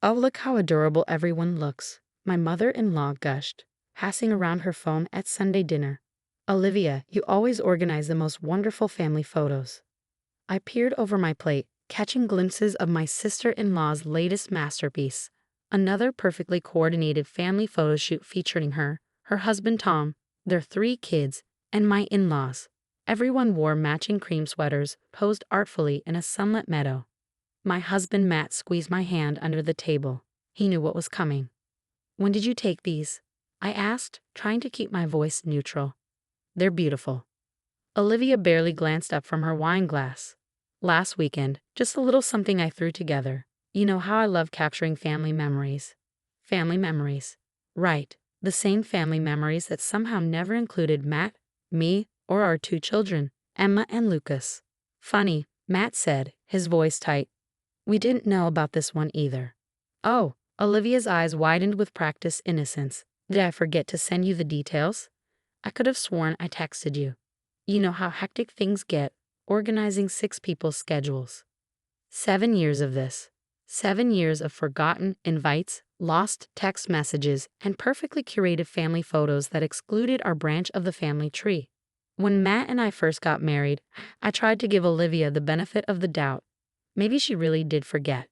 Oh, look how adorable everyone looks, my mother-in-law gushed, passing around her phone at Sunday dinner. Olivia, you always organize the most wonderful family photos. I peered over my plate, catching glimpses of my sister-in-law's latest masterpiece, another perfectly coordinated family photo shoot featuring her husband Tom, their 3 kids, and my in-laws. Everyone wore matching cream sweaters, posed artfully in a sunlit meadow. My husband Matt squeezed my hand under the table. He knew what was coming. When did you take these? I asked, trying to keep my voice neutral. They're beautiful. Olivia barely glanced up from her wine glass. Last weekend, just a little something I threw together. You know how I love capturing family memories. Family memories. Right, the same family memories that somehow never included Matt, me, or our 2 children, Emma and Lucas. Funny, Matt said, his voice tight. We didn't know about this one either. Oh, Olivia's eyes widened with practiced innocence. Did I forget to send you the details? I could have sworn I texted you. You know how hectic things get, organizing 6 people's schedules. 7 years of this. 7 years of forgotten invites, lost text messages, and perfectly curated family photos that excluded our branch of the family tree. When Matt and I first got married, I tried to give Olivia the benefit of the doubt. Maybe she really did forget.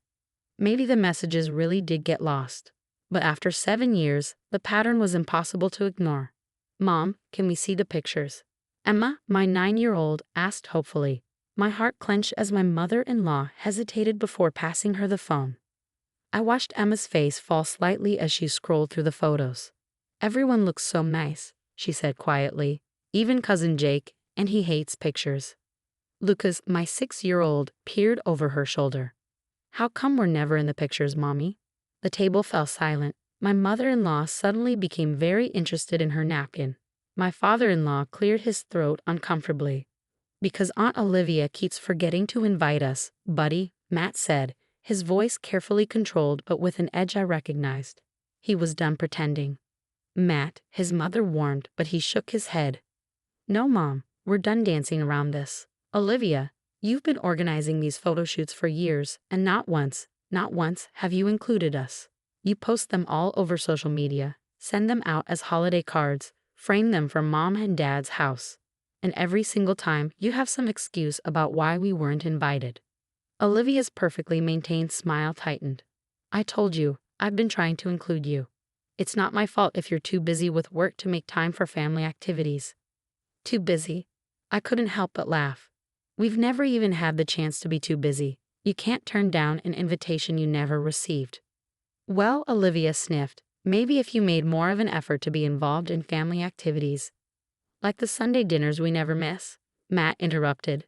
Maybe the messages really did get lost. But after 7 years, the pattern was impossible to ignore. Mom, can we see the pictures? Emma, my 9-year-old, asked hopefully. My heart clenched as my mother-in-law hesitated before passing her the phone. I watched Emma's face fall slightly as she scrolled through the photos. Everyone looks so nice, she said quietly. Even cousin Jake, and he hates pictures. Lucas, my 6-year-old, peered over her shoulder. How come we're never in the pictures, Mommy? The table fell silent. My mother-in-law suddenly became very interested in her napkin. My father-in-law cleared his throat uncomfortably. Because Aunt Olivia keeps forgetting to invite us, buddy, Matt said, his voice carefully controlled but with an edge I recognized. He was done pretending. Matt, his mother warned, but he shook his head. No, Mom, we're done dancing around this. Olivia, you've been organizing these photo shoots for years, and not once have you included us. You post them all over social media, send them out as holiday cards, frame them for Mom and Dad's house. And every single time you have some excuse about why we weren't invited. Olivia's perfectly maintained smile tightened. I told you, I've been trying to include you. It's not my fault if you're too busy with work to make time for family activities. Too busy? I couldn't help but laugh. We've never even had the chance to be too busy. You can't turn down an invitation you never received. Well, Olivia sniffed, maybe if you made more of an effort to be involved in family activities. Like the Sunday dinners we never miss, Matt interrupted.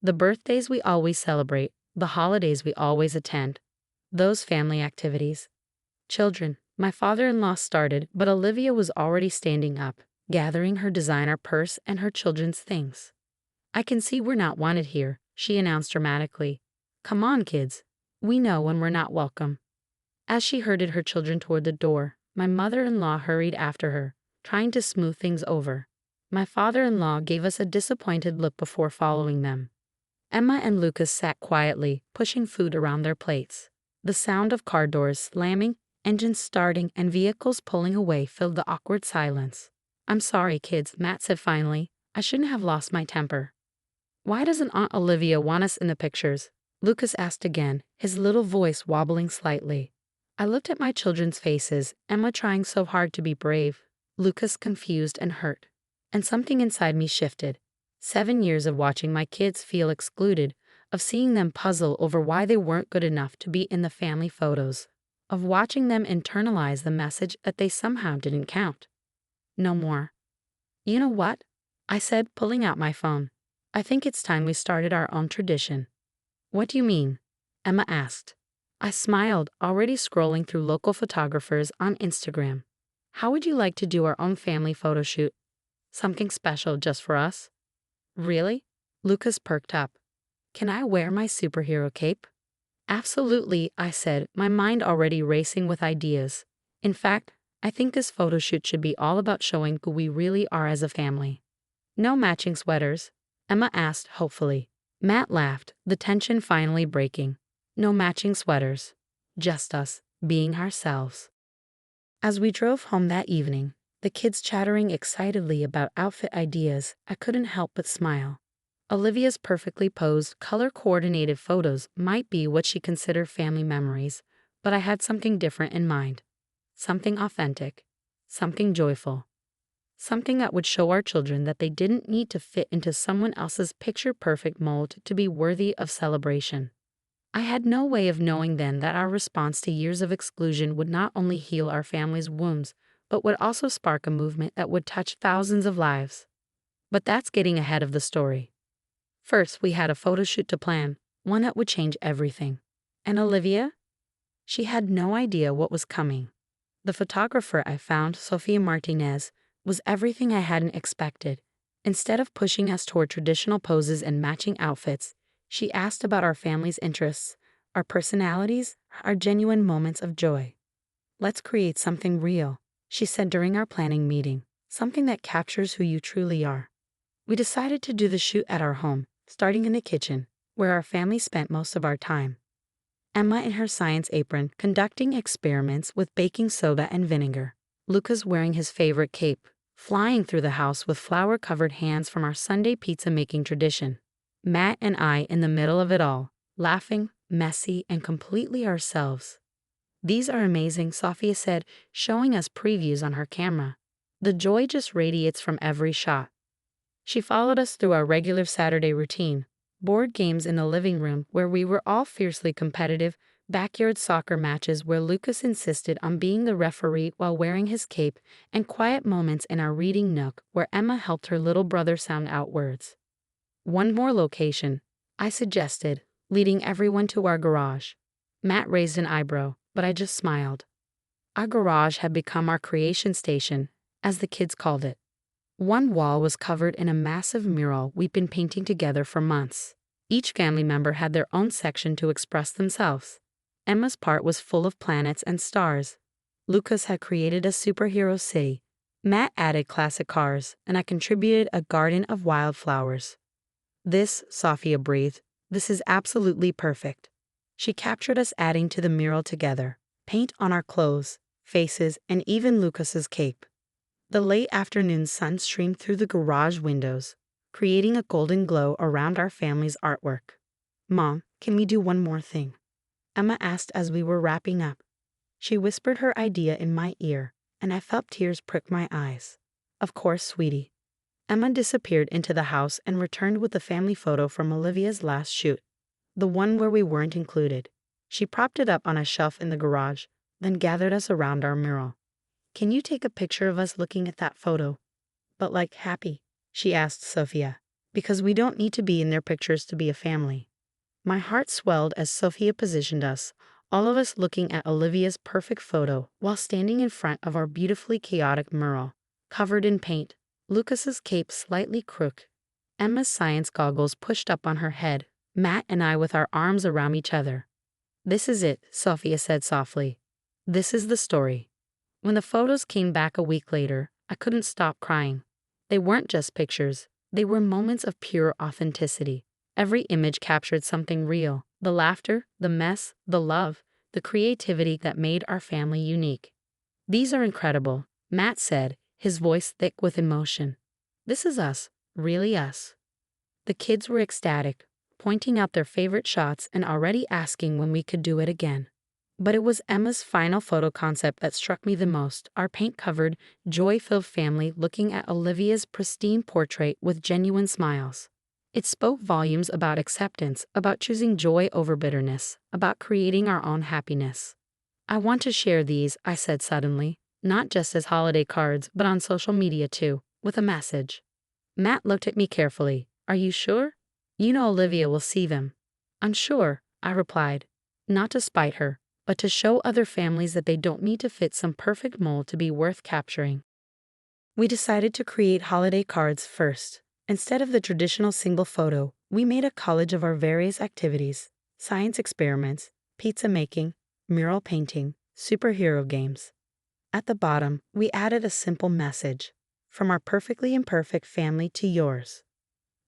The birthdays we always celebrate, the holidays we always attend. Those family activities. Children, my father-in-law started, but Olivia was already standing up, gathering her designer purse and her children's things. I can see we're not wanted here, she announced dramatically. Come on, kids. We know when we're not welcome. As she herded her children toward the door, my mother-in-law hurried after her, trying to smooth things over. My father-in-law gave us a disappointed look before following them. Emma and Lucas sat quietly, pushing food around their plates. The sound of car doors slamming, engines starting, and vehicles pulling away filled the awkward silence. I'm sorry, kids, Matt said finally. I shouldn't have lost my temper. Why doesn't Aunt Olivia want us in the pictures? Lucas asked again, his little voice wobbling slightly. I looked at my children's faces, Emma trying so hard to be brave, Lucas confused and hurt. And something inside me shifted. 7 years of watching my kids feel excluded, of seeing them puzzle over why they weren't good enough to be in the family photos, of watching them internalize the message that they somehow didn't count. No more. You know what? I said, pulling out my phone. I think it's time we started our own tradition. What do you mean? Emma asked. I smiled, already scrolling through local photographers on Instagram. How would you like to do our own family photo shoot? Something special just for us? Really? Lucas perked up. Can I wear my superhero cape? Absolutely, I said, my mind already racing with ideas. In fact, I think this photo shoot should be all about showing who we really are as a family. No matching sweaters? Emma asked hopefully. Matt laughed, the tension finally breaking. No matching sweaters. Just us, being ourselves. As we drove home that evening, the kids chattering excitedly about outfit ideas, I couldn't help but smile. Olivia's perfectly posed, color-coordinated photos might be what she considered family memories, but I had something different in mind. Something authentic. Something joyful. Something that would show our children that they didn't need to fit into someone else's picture-perfect mold to be worthy of celebration. I had no way of knowing then that our response to years of exclusion would not only heal our family's wounds, but would also spark a movement that would touch thousands of lives. But that's getting ahead of the story. First, we had a photo shoot to plan, one that would change everything. And Olivia? She had no idea what was coming. The photographer I found, Sofia Martinez, was everything I hadn't expected. Instead of pushing us toward traditional poses and matching outfits, she asked about our family's interests, our personalities, our genuine moments of joy. "Let's create something real," she said during our planning meeting, "something that captures who you truly are." We decided to do the shoot at our home, starting in the kitchen, where our family spent most of our time. Emma in her science apron conducting experiments with baking soda and vinegar. Lucas wearing his favorite cape, flying through the house with flour-covered hands from our Sunday pizza-making tradition. Matt and I in the middle of it all, laughing, messy, and completely ourselves. "These are amazing," Sofia said, showing us previews on her camera. The joy just radiates from every shot. She followed us through our regular Saturday routine, board games in the living room where we were all fiercely competitive, backyard soccer matches where Lucas insisted on being the referee while wearing his cape, and quiet moments in our reading nook where Emma helped her little brother sound out words. "One more location," I suggested, leading everyone to our garage. Matt raised an eyebrow, but I just smiled. Our garage had become our creation station, as the kids called it. One wall was covered in a massive mural we'd been painting together for months. Each family member had their own section to express themselves. Emma's part was full of planets and stars. Lucas had created a superhero city. Matt added classic cars, and I contributed a garden of wildflowers. "This," Sofia breathed, "this is absolutely perfect." She captured us adding to the mural together, paint on our clothes, faces, and even Lucas's cape. The late afternoon sun streamed through the garage windows, creating a golden glow around our family's artwork. "Mom, can we do one more thing?" Emma asked as we were wrapping up. She whispered her idea in my ear, and I felt tears prick my eyes. "Of course, sweetie." Emma disappeared into the house and returned with the family photo from Olivia's last shoot, the one where we weren't included. She propped it up on a shelf in the garage, then gathered us around our mural. "Can you take a picture of us looking at that photo? But like happy?" she asked Sophia, "because we don't need to be in their pictures to be a family." My heart swelled as Sophia positioned us, all of us looking at Olivia's perfect photo while standing in front of our beautifully chaotic mural, covered in paint, Lucas's cape slightly crooked, Emma's science goggles pushed up on her head, Matt and I with our arms around each other. "This is it," Sophia said softly. "This is the story." When the photos came back a week later, I couldn't stop crying. They weren't just pictures. They were moments of pure authenticity. Every image captured something real. The laughter, the mess, the love, the creativity that made our family unique. "These are incredible," Matt said, his voice thick with emotion. "This is us, really us." The kids were ecstatic, pointing out their favorite shots and already asking when we could do it again. But it was Emma's final photo concept that struck me the most, our paint-covered, joy-filled family looking at Olivia's pristine portrait with genuine smiles. It spoke volumes about acceptance, about choosing joy over bitterness, about creating our own happiness. "I want to share these," I said suddenly, "not just as holiday cards, but on social media too, with a message." Matt looked at me carefully. "Are you sure? You know Olivia will see them." "I'm sure," I replied, not to spite her, but to show other families that they don't need to fit some perfect mold to be worth capturing. We decided to create holiday cards first. Instead of the traditional single photo, we made a collage of our various activities: science experiments, pizza making, mural painting, superhero games. At the bottom, we added a simple message: "From our perfectly imperfect family to yours."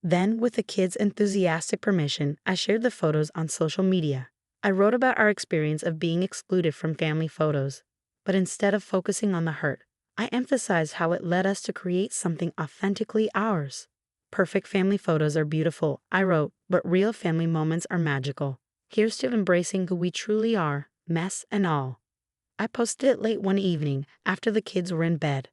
Then, with the kids' enthusiastic permission, I shared the photos on social media. I wrote about our experience of being excluded from family photos, but instead of focusing on the hurt, I emphasized how it led us to create something authentically ours. Perfect family photos are beautiful, I wrote, but real family moments are magical. Here's to embracing who we truly are, mess and all. I posted it late one evening after the kids were in bed.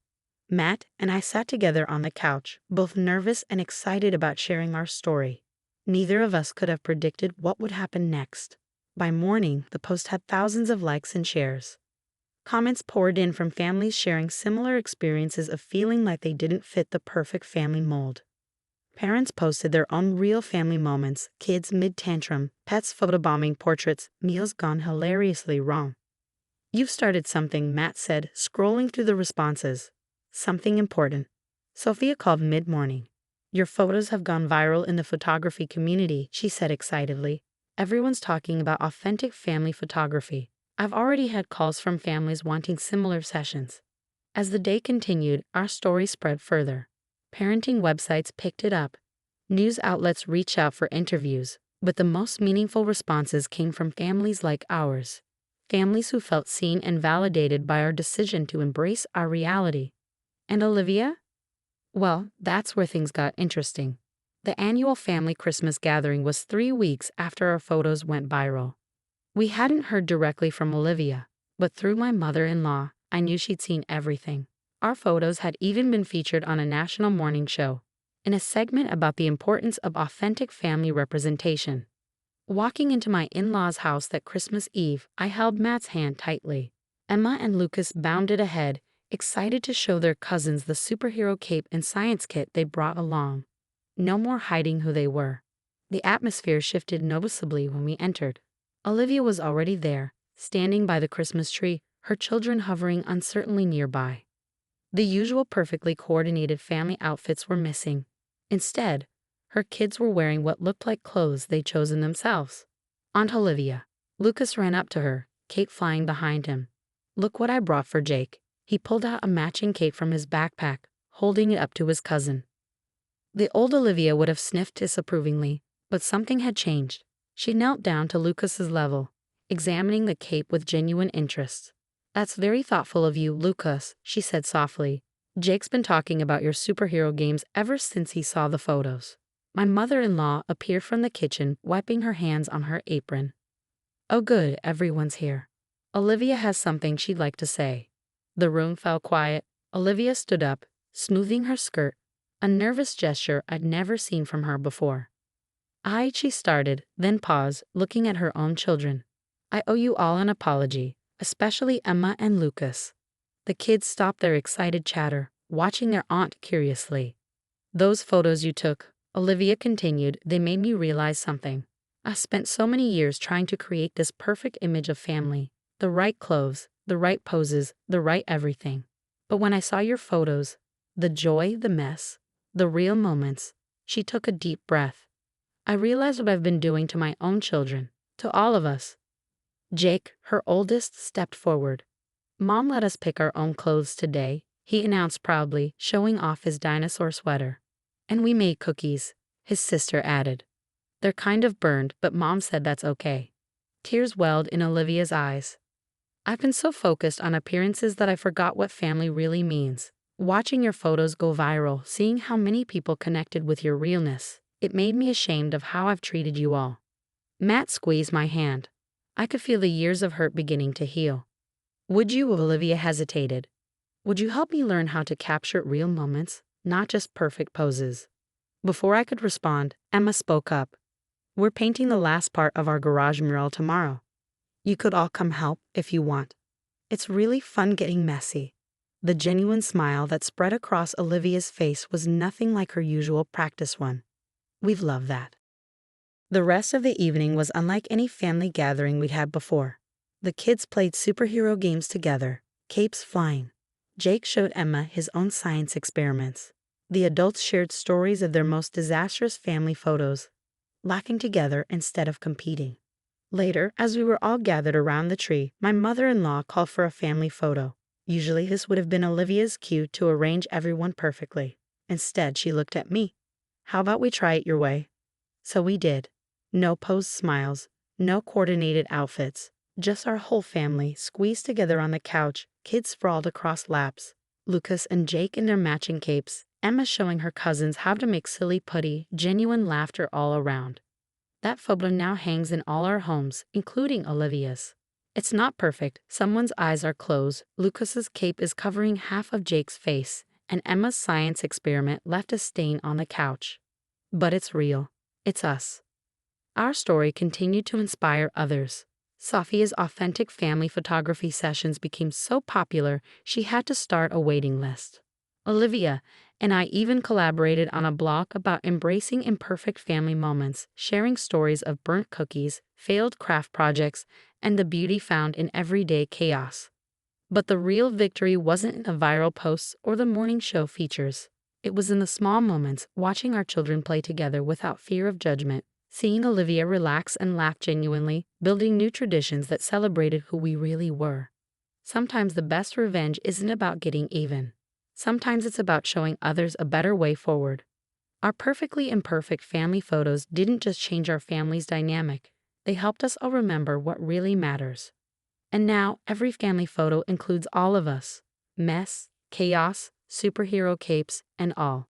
Matt and I sat together on the couch, both nervous and excited about sharing our story. Neither of us could have predicted what would happen next. By morning, the post had thousands of likes and shares. Comments poured in from families sharing similar experiences of feeling like they didn't fit the perfect family mold. Parents posted their own real family moments, kids mid-tantrum, pets photobombing portraits, meals gone hilariously wrong. "You've started something," Matt said, scrolling through the responses. "Something important." Sophia called mid-morning. "Your photos have gone viral in the photography community," she said excitedly. "Everyone's talking about authentic family photography. I've already had calls from families wanting similar sessions." As the day continued, our story spread further. Parenting websites picked it up. News outlets reached out for interviews, but the most meaningful responses came from families like ours. Families who felt seen and validated by our decision to embrace our reality. And Olivia? Well, that's where things got interesting. The annual family Christmas gathering was 3 weeks after our photos went viral. We hadn't heard directly from Olivia, but through my mother-in-law, I knew she'd seen everything. Our photos had even been featured on a national morning show, in a segment about the importance of authentic family representation. Walking into my in-laws' house that Christmas Eve, I held Matt's hand tightly. Emma and Lucas bounded ahead, excited to show their cousins the superhero cape and science kit they brought along. No more hiding who they were. The atmosphere shifted noticeably when we entered. Olivia was already there, standing by the Christmas tree, her children hovering uncertainly nearby. The usual perfectly coordinated family outfits were missing. Instead, her kids were wearing what looked like clothes they'd chosen themselves. "Aunt Olivia." Lucas ran up to her, cape flying behind him. "Look what I brought for Jake." He pulled out a matching cape from his backpack, holding it up to his cousin. The old Olivia would have sniffed disapprovingly, but something had changed. She knelt down to Lucas's level, examining the cape with genuine interest. "That's very thoughtful of you, Lucas," she said softly. "Jake's been talking about your superhero games ever since he saw the photos." My mother-in-law appeared from the kitchen, wiping her hands on her apron. "Oh good, everyone's here. Olivia has something she'd like to say." The room fell quiet. Olivia stood up, smoothing her skirt, a nervous gesture I'd never seen from her before. She started, then paused, looking at her own children. "I owe you all an apology, especially Emma and Lucas." The kids stopped their excited chatter, watching their aunt curiously. "Those photos you took," Olivia continued, "they made me realize something. I spent so many years trying to create this perfect image of family. The right clothes, the right poses, the right everything. But when I saw your photos, the joy, the mess, the real moments," she took a deep breath. "I realized what I've been doing to my own children, to all of us." Jake, her oldest, stepped forward. "Mom let us pick our own clothes today," he announced proudly, showing off his dinosaur sweater. "And we made cookies," his sister added. "They're kind of burned, but Mom said that's okay." Tears welled in Olivia's eyes. "I've been so focused on appearances that I forgot what family really means. Watching your photos go viral, seeing how many people connected with your realness, it made me ashamed of how I've treated you all." Matt squeezed my hand. I could feel the years of hurt beginning to heal. "Would you?" Olivia hesitated. "Would you help me learn how to capture real moments, not just perfect poses?" Before I could respond, Emma spoke up. "We're painting the last part of our garage mural tomorrow. You could all come help if you want. It's really fun getting messy." The genuine smile that spread across Olivia's face was nothing like her usual practice one. "We've loved that." The rest of the evening was unlike any family gathering we'd had before. The kids played superhero games together, capes flying. Jake showed Emma his own science experiments. The adults shared stories of their most disastrous family photos, laughing together instead of competing. Later, as we were all gathered around the tree, my mother-in-law called for a family photo. Usually this would have been Olivia's cue to arrange everyone perfectly. Instead, she looked at me. "How about we try it your way?" So we did. No posed smiles, No coordinated outfits, just our whole family squeezed together on the couch, kids sprawled across laps, Lucas and Jake in their matching capes, Emma showing her cousins how to make silly putty, genuine laughter all around. That photo now hangs in all our homes, including Olivia's. It's not perfect, someone's eyes are closed, Lucas's cape is covering half of Jake's face, and Emma's science experiment left a stain on the couch. But it's real. It's us. Our story continued to inspire others. Sophia's authentic family photography sessions became so popular, she had to start a waiting list. Olivia and I even collaborated on a blog about embracing imperfect family moments, sharing stories of burnt cookies, failed craft projects, and the beauty found in everyday chaos. But the real victory wasn't in the viral posts or the morning show features. It was in the small moments, watching our children play together without fear of judgment, seeing Olivia relax and laugh genuinely, building new traditions that celebrated who we really were. Sometimes the best revenge isn't about getting even. Sometimes it's about showing others a better way forward. Our perfectly imperfect family photos didn't just change our family's dynamic, they helped us all remember what really matters. And now, every family photo includes all of us: mess, chaos, superhero capes, and all.